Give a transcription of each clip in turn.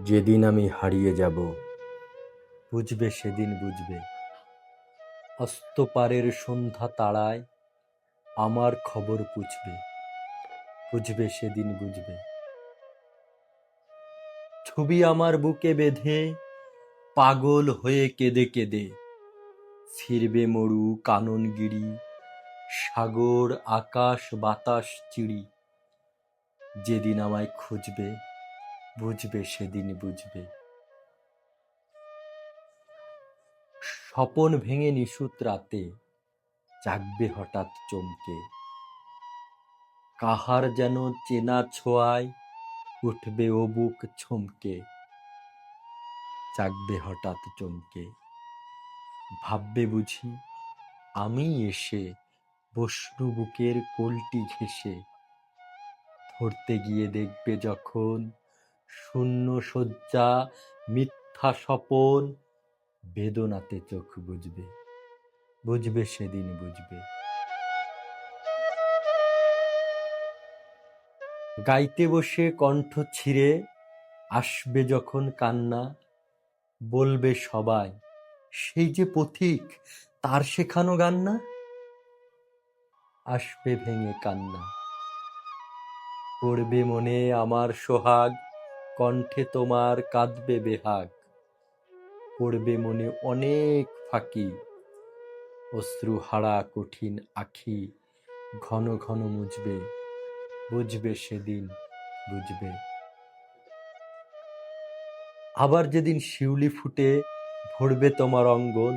যেদিন আমি হারিয়ে যাব, বুঝবে সেদিন বুঝবে। অস্তপারের সন্ধ্যা তারায় আমার খবর পুছবে, বুঝবে সেদিন বুঝবে। ছবি আমার বুকে বেঁধে পাগল হয়ে কেঁদে কেঁদে ফিরবে মরু কাননগিরি, সাগর আকাশ বাতাস চিড়ি। যেদিন আমায় খুঁজবে, বুঝবে সেদিন বুঝবে। স্বপন ভেঙে নিশুত রাতে জাগবে হঠাৎ চমকে, কাহার যেন চেনা ছোঁয়ায় উঠবে ও বুক ছমকে। জাগবে হঠাৎ চমকে, ভাববে বুঝি আমি এসে বসনু বুকের কোলটি ঘেঁষে। ধরতে গিয়ে দেখবে যখন শূন্য শয্যা মিথ্যা স্বপন, বেদনাতে চোখ বুঝবে, বুঝবে সেদিন বুঝবে। গাইতে বসে কণ্ঠ ছিঁড়ে আসবে যখন কান্না, বলবে সবাই সেই যে পথিক, তার শেখানো গান না। আসবে ভেঙে কান্না, পড়বে মনে আমার সোহাগ, কণ্ঠে তোমার কাঁদবে বেহাগ। পড়বে মনে অনেক ফাঁকি, অশ্রু হারা কঠিন আখি ঘন ঘন মুছবে, বুঝবে সেদিন বুঝবে। আবার যেদিন শিউলি ফুটে ভরবে তোমার অঙ্গন,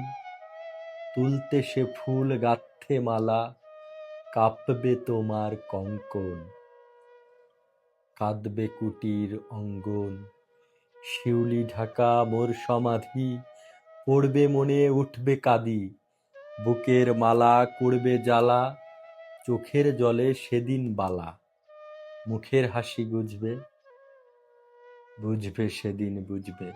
তুলতে সে ফুল গাঁথতে মালা, কাঁপবে তোমার কঙ্কন। কাঁদবে কুটির অঙ্গন, শিউলি ঢাকা মোর সমাধি, পড়বে মনে উঠবে কাঁদি। বুকের মালা করবে জ্বালা, চোখের জলে সেদিন বালা। মুখের হাসি গুজবে, বুঝবে সেদিন বুঝবে।